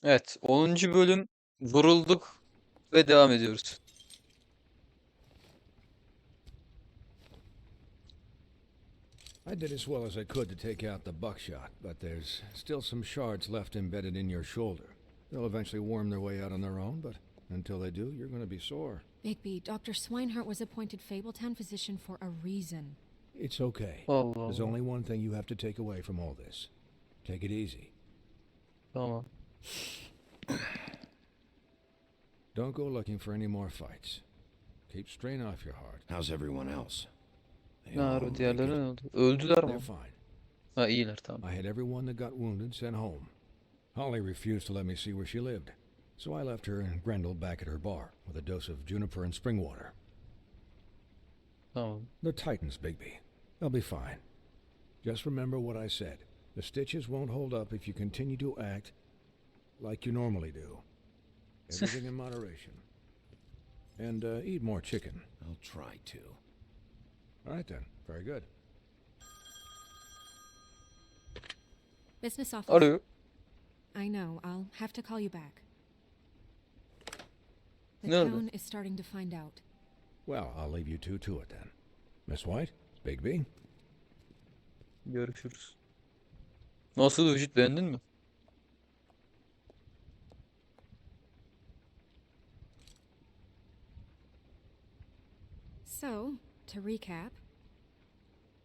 Evet, 10. bölüm vurulduk ve devam ediyoruz. I did as well as I could to take out the buckshot, but there's still some shards left embedded in your shoulder. They'll eventually worm their way out on their own, but until they do, you're going to be sore. Bigby, Dr. Swinehart was appointed Fabletown physician for a reason. It's okay. Allah There's Allah. only one thing you have to take away from all this. Take it easy. Tamam. Don't go looking for any more fights. Keep strain off your heart. How's everyone else? They Ne all var o make diğerleri it? ne oldu? Öldüler They're mi? fine. Ha iyiler tamam. I had everyone that got wounded sent home. Holly refused to let me see where she lived, so I left her and Grendel back at her bar with a dose of juniper and spring water. Tamam. They're Titans, Bigby. They'll be fine. Just remember what I said. The stitches won't hold up if you continue to act like you normally do. Everything in moderation. And eat more chicken. I'll try to. All right then. Very good. Business office. Alo. I know, I'll have to call you back. The No. town is starting to find out. Well, I'll leave you two to it then. Miss White, Bigby. Görüşürüz. Nasıl vücut, beğendin mi? So, to recap,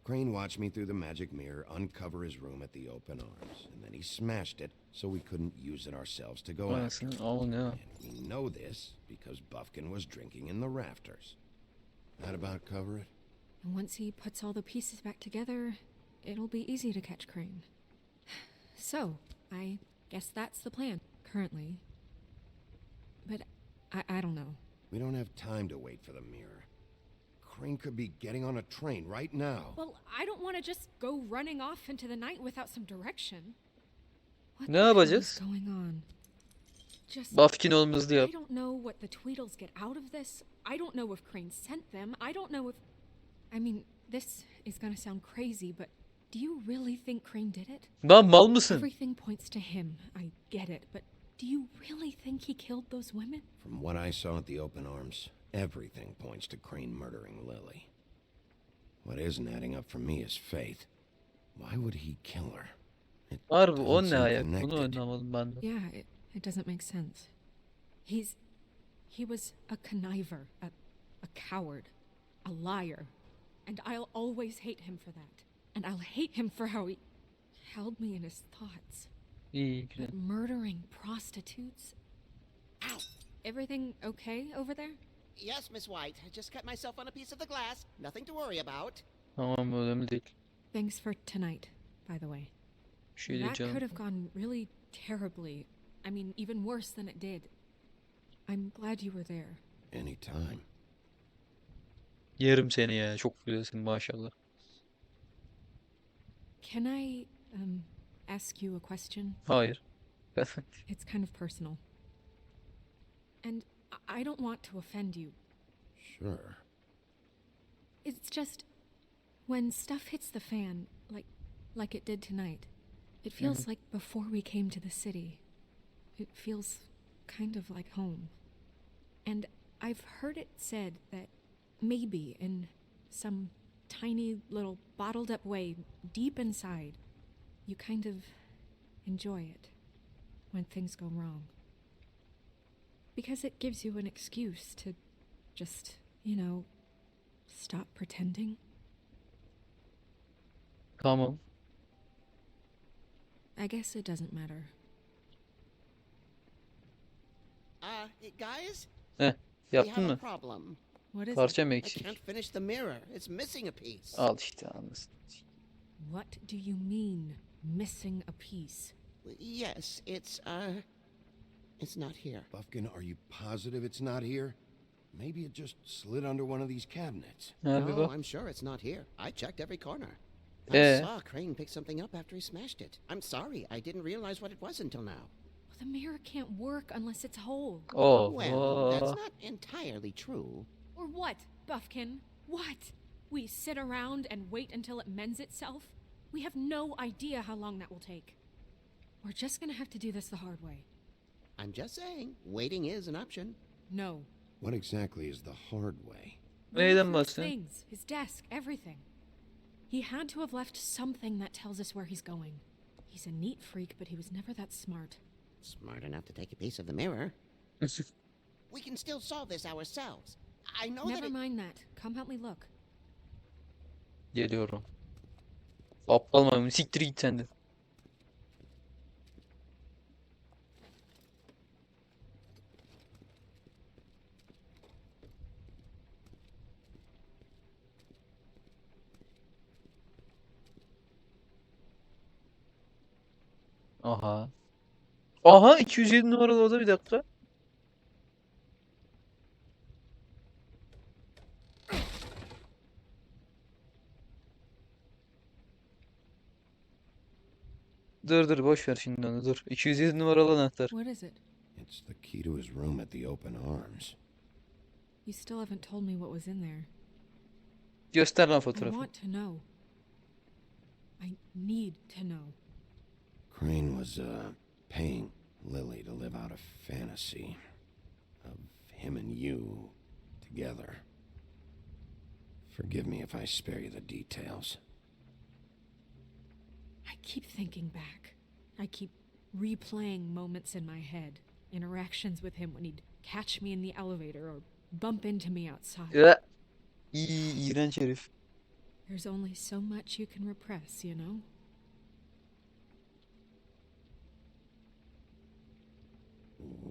Crane watched me through the magic mirror uncover his room at the open arms, and then he smashed it so we couldn't use it ourselves to go after. Anasını al ne? And we know this because Buffkin was drinking in the rafters. That about cover it? and once he puts all the pieces back together, it'll be easy to catch Crane. So, I guess that's the plan, currently. But I don't know. We don't have time to wait for the mirror. Crane could be getting on a train right now. Well, I don't want to just go running off into the night without some direction. What Ne the hell yapacağız? is going on? Just Bafkin olmazdı I yap. don't know what the Tweedles get out of this. I don't know if Crane sent them. I don't know if... I mean, this is gonna sound crazy, but do you really think Crane did it? Lan mal mısın? Everything points to him. I get it, but do you really think he killed those women? From what I saw at the open arms, everything points to Crane murdering Lily. What isn't adding up for me is Faith. Why would he kill her? It Harbi o doesn't ne seem ayak? Bunu connected. anlamadım ben de. Yeah, it doesn't make sense. He was a conniver, a coward, a liar. And I'll always hate him for that. And I'll hate him for how he held me in his thoughts. İyi güzel. But murdering prostitutes? Ow! Everything okay over there? Yes, Miss White. I just cut myself on a piece of the glass. Nothing to worry about. Tamam önemli değil. Thanks for tonight, by the way. Bir şey değil That canım. could have gone really terribly. I mean, even worse than it did. I'm glad you were there. Anytime. Yerim seni ya. Çok güzelsin maşallah. Can I, ask you a question? Hayır. It's kind of personal. And I don't want to offend you. Sure. It's just when stuff hits the fan, like it did tonight, it feels like before we came to the city. It feels kind of like home. And I've heard it said that maybe in some tiny little bottled up way deep inside, you kind of enjoy it when things go wrong. Because it gives you an excuse to just, stop pretending. Tamam. I guess it doesn't matter. Guys? Heh. We Yaptın have a mı? problem. What is Parça it? mı I eksik? can't finish the mirror. It's missing a piece. Al işte anlasın. What do you mean, missing a piece? Yes, it's not here. Buffkin, are you positive it's not here? Maybe it just slid under one of these cabinets. Ha, bir No, bak. I'm sure it's not here. I checked every corner. I Eh. saw Crane pick something up after he smashed it. I'm sorry, I didn't realize what it was until now. Well, the mirror can't work unless it's whole. Oh. Well, that's not entirely true. Or what, Buffkin? What? We sit around and wait until it mends itself? We have no idea how long that will take. We're just gonna have to do this the hard way. I'm just saying, waiting is an option. No. What exactly is the hard way? Neyden His bahsediyorsun? things, his desk, everything. He had to have left something that tells us where he's going. He's a neat freak, but he was never that smart. Smart enough to take a piece of the mirror. We can still solve this ourselves. I know Never that mind that. Come help me look. Geliyorum. Aptal maymun. Siktir git sen de. Aha. Aha 207 numaralı oda, bir dakika. Dur boş ver şimdi onu, dur. 207 numaralı anahtar. What is it? It's the key to his room at the open arms. You still haven't told me what was in there. Göster lan I fotoğrafı. want to know. I need to know. Crane was, paying Lily to live out a fantasy of him and you together. Forgive me if I spare you the details. I keep thinking back. I keep replaying moments in my head. Interactions with him when he'd catch me in the elevator or bump into me outside. Ya. İğrenç herif. There's only so much you can repress, you know?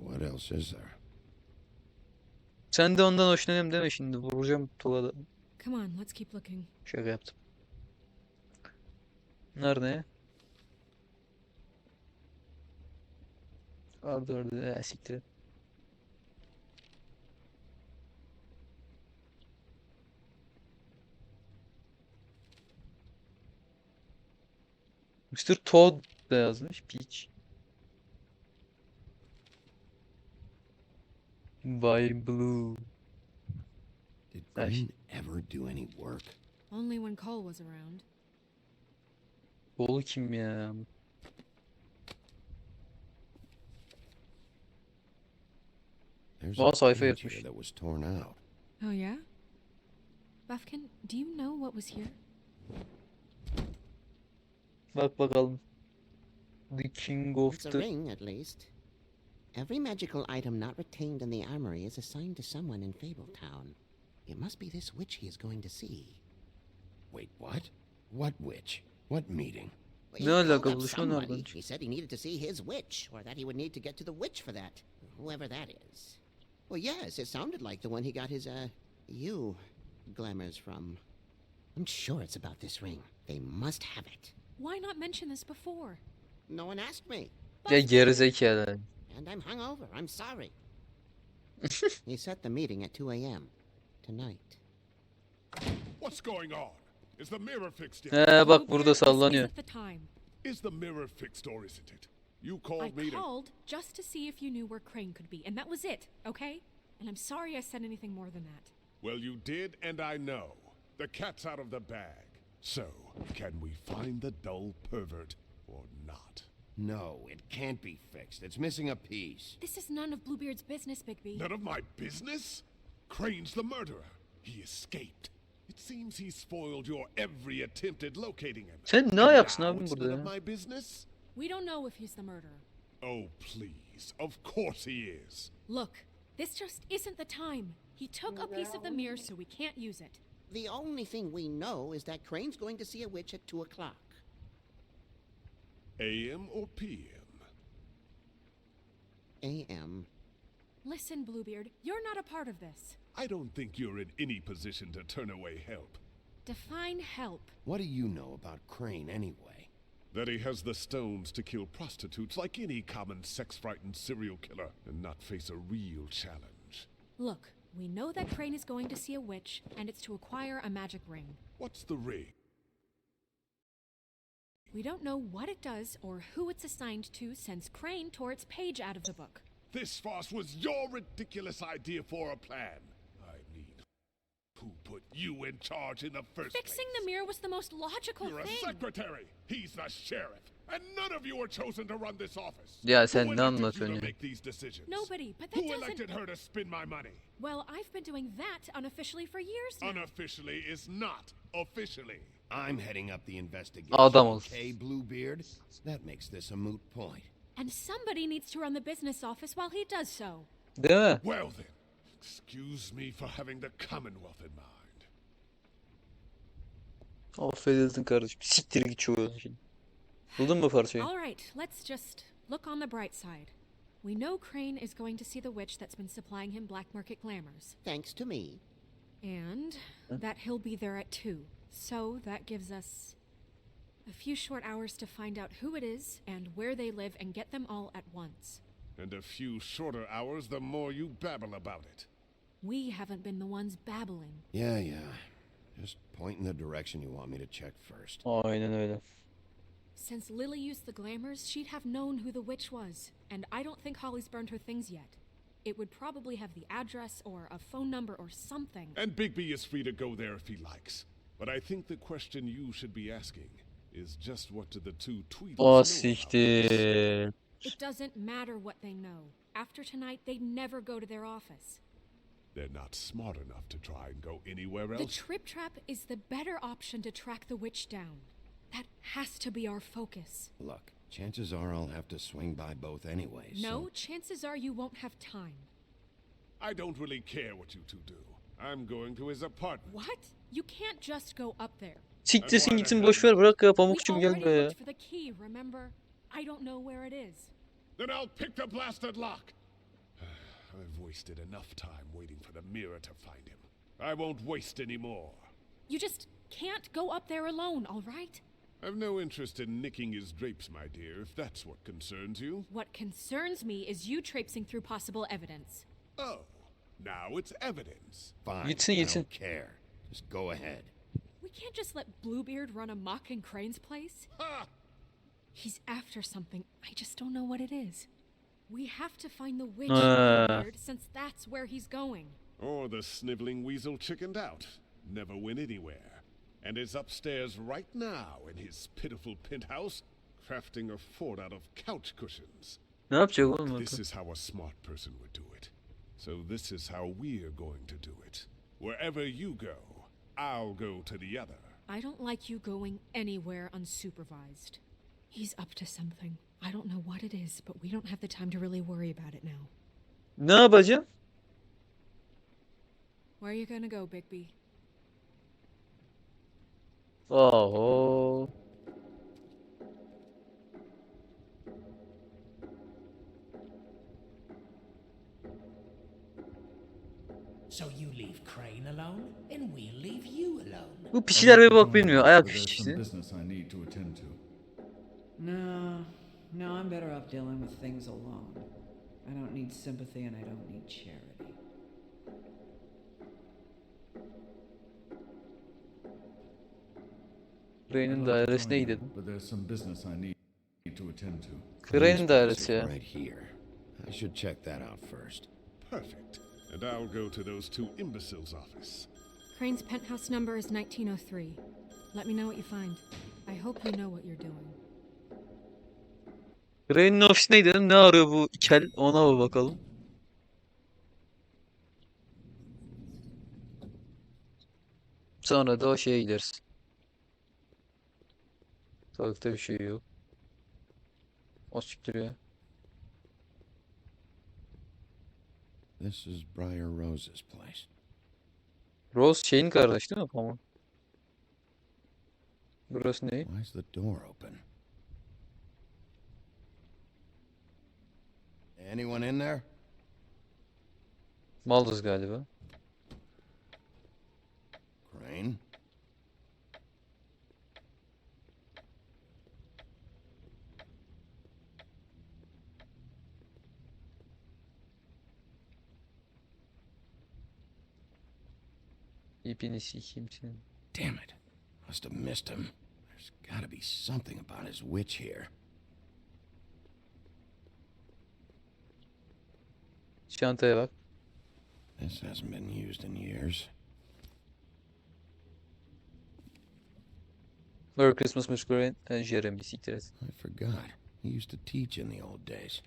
What else is there? Sen de ondan hoşlanıyorum deme şimdi. Vuracağım tuvada. Come on, let's keep looking. Şaka yaptım. Nerede? Orada. Siktir et. Mr. Toad da yazmış. Peach. By Blue. Did Nice. Crane ever do any work? Only when Cole was around. Oğlu kim ya? There's Well, a sayfa page yırtmış. here that was torn out. Oh, yeah? Bufkin, do you know what was here? Bak bakalım. The King of it's a the... ring, at least. Every magical item not retained in the armory is assigned to someone in Fabletown. It must be this witch he is going to see. Wait, what? What witch? What meeting? Well, he Ne called alaka up bu? Şu somebody. nereden çıktı? He said he needed to see his witch, or that he would need to get to the witch for that. Whoever that is. Well, yes, it sounded like the one he got his, glamours from. I'm sure it's about this ring. They must have it. Why not mention this before? No one asked me. Ya gerizekalı. And I'm hungover. I'm sorry. He set the meeting at 2 a.m. tonight. What's going on? Is the mirror fixed yet? Bak burada Bluebeard, this sallanıyor. isn't the time. Is the mirror fixed or isn't it? You I called me to... called just to see if you knew where Crane could be, and that was it, okay? And I'm sorry I said anything more than that. Well, you did, and I know. The cat's out of the bag. So, can we find the dull pervert or not? No, it can't be fixed. It's missing a piece. This is none of Bluebeard's business, Bigby. None of my business? Crane's the murderer. He escaped. It seems he spoiled your every attempt at locating him. Sen ne And ayaksın now abim it's burada none of ya? my business? We don't know if he's the murderer. Oh, please. Of course he is. Look, this just isn't the time. He took a piece of the mirror, so we can't use it. The only thing we know is that Crane's going to see a witch at 2 o'clock. AM or PM? A.M. Listen, Bluebeard, you're not a part of this. I don't think you're in any position to turn away help. Define help. What do you know about Crane anyway? That he has the stones to kill prostitutes like any common sex-frightened serial killer and not face a real challenge. Look, we know that Crane is going to see a witch, and it's to acquire a magic ring. What's the ring? We don't know what it does or who it's assigned to since Crane tore its page out of the book. This farce was your ridiculous idea for a plan. I mean, who put you in charge in the first Fixing place? the mirror was the most logical You're thing. a secretary. He's the sheriff. And none of you are chosen to run this office. Ya Who sen ne elected you anlatıyorsun to ya? make these decisions? Nobody, but that Who doesn't... elected her to spend my money? Well, I've been doing that unofficially for years now. Unofficially is not officially. I'm heading up the investigation. Adam ol. Okay, Bluebeard? That makes this a moot point. And somebody needs to run the business office while he does so. Değil mi? Well then, excuse me for having the Commonwealth in mind. Affedersin kardeşim. Siktir git şu oyunu şimdi. Buldun mu parçayı? All right, let's just look on the bright side. We know Crane is going to see the witch that's been supplying him black market glamours. Thanks to me. And that he'll be there at 2. So that gives us a few short hours to find out who it is and where they live and get them all at once. And a few shorter hours the more you babble about it. We haven't been the ones babbling. Yeah. Just point in the direction you want me to check first. Aynen öyle. Since Lily used the glamours, she'd have known who the witch was, and I don't think Holly's burned her things yet. It would probably have the address or a phone number or something. And Bigby is free to go there if he likes. But I think the question you should be asking is just what do the two Tweedles know O about this? siktir. It doesn't matter what they know. After tonight, they'd never go to their office. They're not smart enough to try and go anywhere The else. trip trap is the better option to track the witch down. That has to be our focus. Look, chances are I'll have to swing by both anyways. No, so- chances are you won't have time. I don't really care what you two do. I'm going to his apartment. What? You can't just go up there. Siktirsin gitsin boşver bırak ya We pamukçum gel already buraya ya. looked for the key, remember? I don't know where it is. Then I'll pick the blasted lock. I've wasted enough time waiting for the mirror to find him. I won't waste any more. You just can't go up there alone, all right? I've no interest in nicking his drapes, my dear, if that's what concerns you. What concerns me is you traipsing through possible evidence. Oh, now it's evidence. Fine, Gitsin, I gitsin. don't care. Just go ahead. We can't just let Bluebeard run amok in Crane's place. Ha! He's after something. I just don't know what it is. We have to find the witch, Ah. Bluebeard, since that's where he's going. Or the sniveling weasel chickened out. Never went anywhere. And is upstairs right now in his pitiful penthouse, crafting a fort out of couch cushions. Ne yapacak oğlum? This is how a smart person would do it. So this is how we're going to do it. Wherever you go, I'll go to the other. I don't like you going anywhere unsupervised. He's up to something. I don't know what it is, but we don't have the time to really worry about it now. Ne yapacağım? Where are you gonna go, Bigby? Oho. So you leave Crane alone, and we'll leave you alone. Bu pişiler bir bak bilmiyor. Ayak But there's some işçisi. business I need to attend to. No, I'm better off dealing with things alone. I don't need sympathy and I don't need charity. Crane'in I'd like to dairesine join you, gidelim. But there's some business I need to attend to. Crane'in Police dairesi is ya. right here. I should check that out first. Perfect. And I'll go to those two imbeciles' office. Crane's penthouse number is 1903. Let me know what you find. I hope you know what you're doing. Crane'in ofisine gidelim. Ne arıyor bu kel? Ona bir bakalım. Sonra da o şeye gideriz. Sağlıkta bir şey yok. O siktir ya. This is Briar Rose's place. Rose şeyin kardeş değil mi? Tamam. Burası ne? Why is the door open? Anyone in there? Maldız galiba. Crane? İpini sikeyim senin. Damn it. Must have missed him. There's gotta be something about his witch here. Çantaya bak. This hasn't been used in years. Merry Christmas, Mr. Crane. Jeremy siktir et. I forgot. He used to teach in the old days.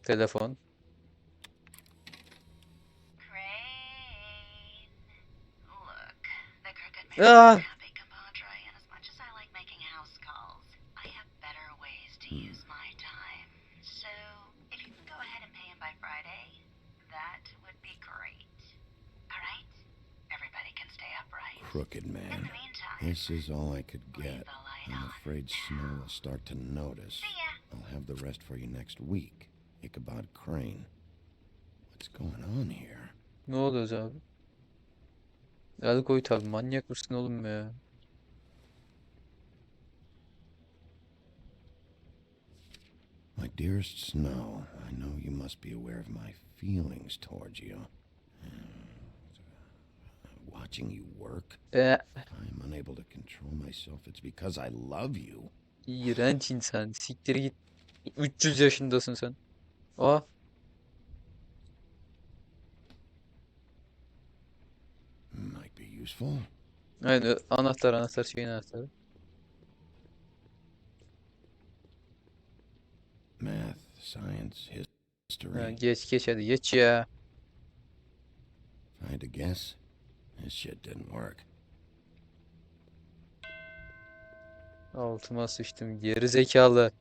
Telefon. Crane. Look, the crooked man Ah! happy compadre, and as much as I like making house calls, I have better ways to use my time. So, if you can go ahead and pay him by Friday, that would be great. Alright? Everybody can stay upright. Crooked In man. the meantime, This is all I could leave get. the light I'm on afraid Snow now. will start to notice. See ya. I'll have the rest for you next week. Ichabod Crane. What's going on here? Ne oluyoruz abi? El koy tabi. Manyak mısın oğlum ya? My dearest Snow, I know you must be aware of my feelings towards you. Watching you work, I'm unable to control myself. It's because I love you. İğrenç insan. Siktir git. 300 yaşındasın sen. Aa. Might be useful. Aynen anahtar şeyin anahtarı. Math, science, Ha, history. geç hadi geç ya. If I had to guess, this shit didn't work. Altıma sıçtım. Geri zekalı.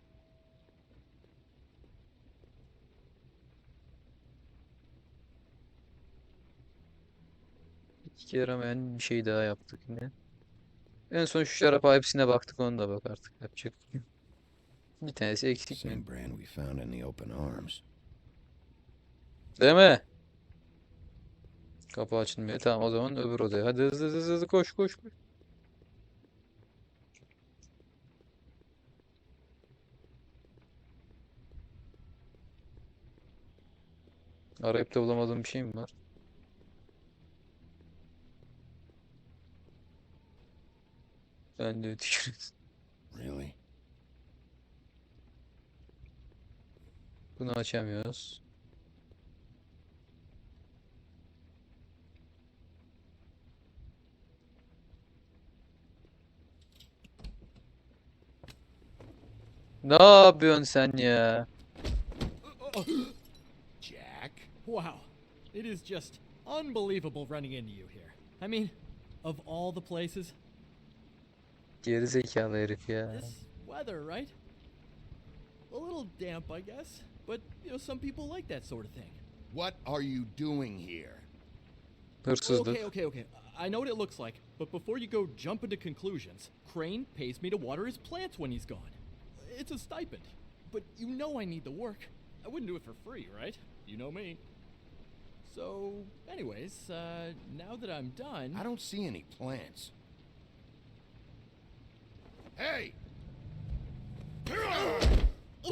İki yaramayan bir şey daha yaptık yine. En son şu şarap hepsine baktık, onu da bak artık. Yapacak. Bir tanesi eksik Same mi? brand we found in the open arms. Değil mi? Kapı açılmıyor. Tamam, o zaman öbür odaya. Hadi hızlı koş. Arayıp da bulamadığım bir şey mi var? Ben de tükürüyoruz. Really? Bunu açamıyoruz. Ne yapıyorsun sen ya? Jack? Wow. It is just unbelievable running into you here. I mean, of all the places, Geri zekalı herif ya. this weather, right? A little damp, I guess. But, some people like that sort of thing. What are you doing here? Hırsızlık. Okay. I know what it looks like, but before you go jump into conclusions, Crane pays me to water his plants when he's gone. It's a stipend. But you know I need the work. I wouldn't do it for free, right? You know me. So, anyways, now that I'm done... I don't see any plants. Hey!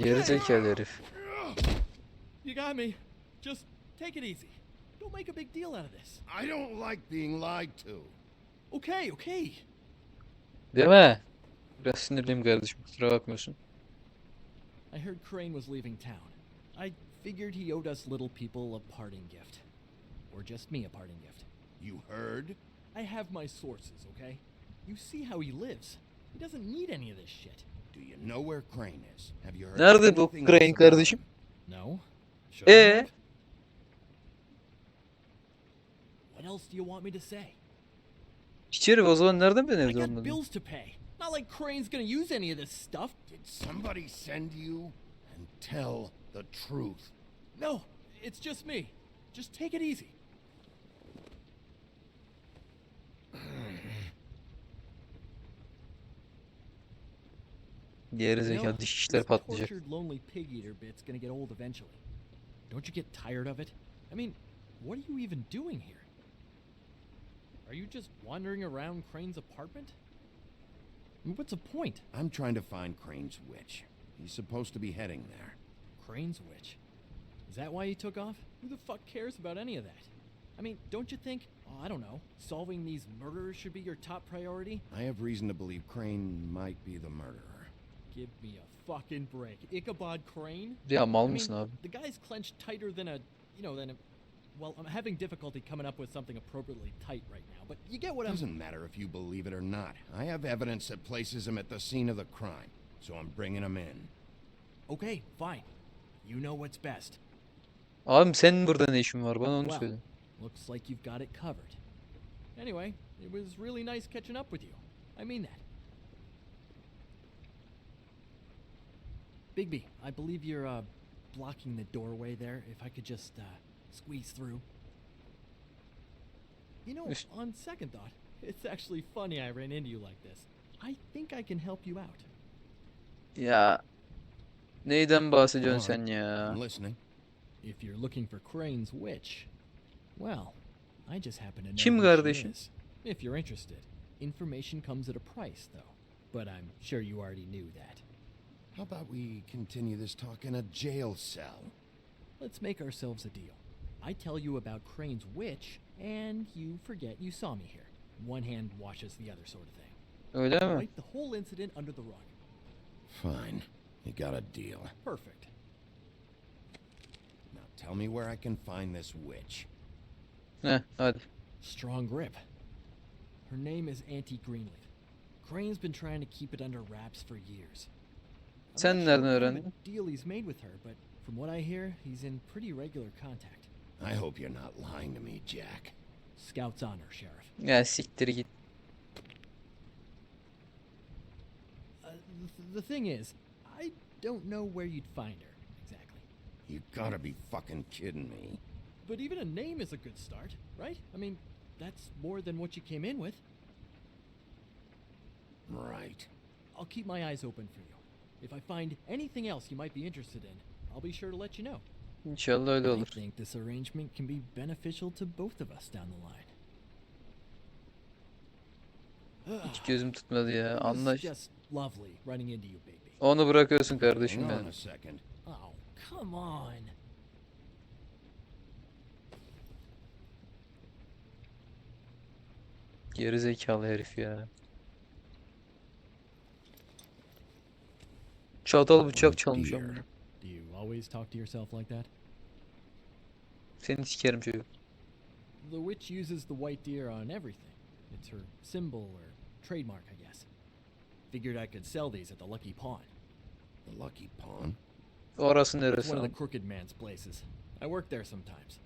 Geri zekalı herif. You got me. Just take it easy. Don't make a big deal out of this. I don't like being lied to. Okay. Değil mi? Biraz sinirliyim kardeşim. Kusura bakmıyorsun. I heard Crane was leaving town. I figured he owed us little people a parting gift. Or just me a parting gift. You heard? I have my sources, okay? You see how he lives. He doesn't need any of this shit. Do you know where Crane is? Have you heard Nerede bu anything Crane else about kardeşim? him? No? Should I Ee? have? What else do you want me to say? İçeri o zaman nereden ben I evde got olmadım? bills to pay. Not like Crane's gonna use any of this stuff. Did somebody send you? And tell the truth. No, it's just me. Just take it easy. Geri You know, zekalı diş işler this patlayacak. tortured lonely pig eater bit's gonna get old eventually. Don't you get tired of it? I mean, what are you even doing here? Are you just wandering around Crane's apartment? I mean, what's the point? I'm trying to find Crane's witch. He's supposed to be heading there. Crane's witch. Is that why he took off? Who the fuck cares about any of that? I mean, don't you think, I don't know, solving these murderers should be your top priority? I have reason to believe Crane might be the murderer. Give me a fucking break. Ichabod Crane? Ya mal I mısın mean, abi? the guy's clenched tighter than a, Well, I'm having difficulty coming up with something appropriately tight right now, but you get what I'm... Doesn't matter if you believe it or not. I have evidence that places him at the scene of the crime, so I'm bringing him in. Okay, fine. You know what's best. Abim senin burada ne işin var? Bana onu Well, söyle. looks like you've got it covered. Anyway, it was really nice catching up with you. I mean that. Bigby, I believe you're, blocking the doorway there. If I could just, squeeze through. You know, on second thought, it's actually funny I ran into you like this. I think I can help you out. Ya neyden bahsediyorsun sen I'm ya? listening. If you're looking for Crane's witch, well, I just happen to know Kim who she kardeşim? is. If you're interested, information comes at a price, though. But I'm sure you already knew that. How about we continue this talk in a jail cell? Let's make ourselves a deal. I tell you about Crane's witch, and you forget you saw me here. One hand washes the other sort of thing. Öyle mi? Wipe the whole incident under the rug. Fine. You got a deal. Perfect. Now tell me where I can find this witch. Heh, hadi. Strong grip. Her name is Auntie Greenleaf. Crane's been trying to keep it under wraps for years. I'm Sen not nereden sure what kind of öğrendin? a deal he's made with her, but from what I hear, he's in pretty regular contact. I hope you're not lying to me, Jack. Scout's honor, Sheriff. Ya siktir git. The thing is, I don't know where you'd find her, exactly. You gotta be fucking kidding me. But even a name is a good start, right? I mean, that's more than what you came in with. Right. I'll keep my eyes open for you. If I find anything else you might be interested in, I'll be sure to let you know. İnşallah öyle I olur. think this arrangement can be beneficial to both of us down the line. Hiç gözüm tutmadı ya. It was Anlaş. just lovely running into you, baby. Onu bırakıyorsun kardeşim Hang on benim. a second. Oh, come on. Gerizekalı herif ya. Çatal bıçak çalmış Dear. amına. Do you always talk to yourself like that? Seni sikerim çocuk. The witch uses the white deer on everything. It's her symbol or trademark, I guess. Figured I could sell these at the Lucky Pawn. The Lucky Pawn? Orası It's neresi? one of the crooked man's places. I work there sometimes.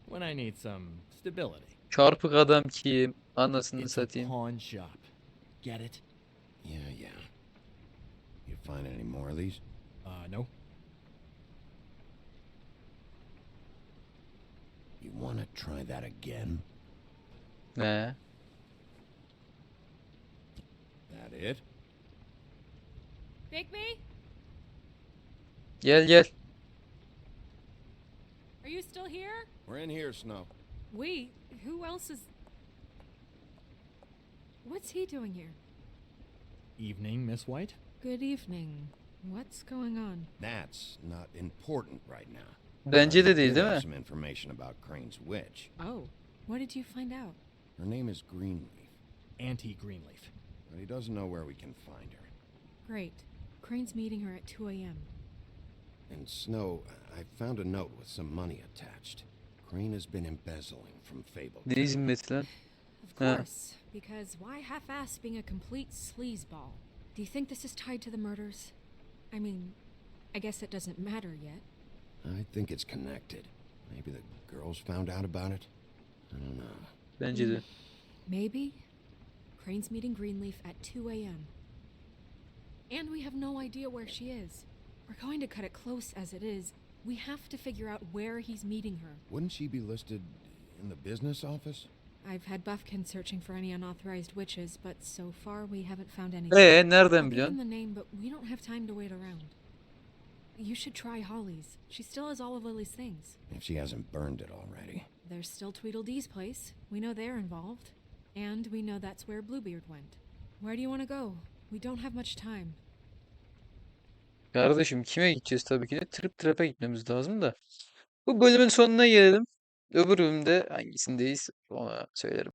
When I need some stability. Çarpık adam kim? Anasını It's a satayım. pawn shop. Get it? Yeah. You find any more of these? No. You wanna try that again? Ne? That it? Bigby? Gel gel. Are you still here? We're in here, Snow. We? Who else is... What's he doing here? Evening, Miss White? Good evening. What's going on? That's not important right now. Bence de I değil do değil have mi? some information about Crane's witch. Oh, what did you find out? Her name is Greenleaf, Auntie Greenleaf. but he doesn't know where we can find her. Great. Crane's meeting her at 2 a.m. And Snow, I found a note with some money attached. Crane has been embezzling from Fable. Ne hizmeti lan? Of Huh. course, because why half-ass being a complete sleazeball? Do you think this is tied to the murders? I mean, I guess it doesn't matter yet. I think it's connected. Maybe the girls found out about it? I don't know. Bence de. Maybe. Crane's meeting Greenleaf at 2 a.m. And we have no idea where she is. We're going to cut it close as it is. We have to figure out where he's meeting her. Wouldn't she be listed in the business office? I've had Buffkin searching for any unauthorized witches, but so far we haven't found anything. Nereden I'll give him biliyorsun? the name, but we don't have time to wait around. You should try Holly's. She still has all of Lily's things. If she hasn't burned it already. There's still Tweedledee's place. We know they're involved. And we know that's where Bluebeard went. Where do you want to go? We don't have much time. Kardeşim kime gideceğiz tabii ki de? Trap'e gitmemiz lazım da. Bu bölümün sonuna gelelim. Öbür bölümde hangisindeyiz ona söylerim.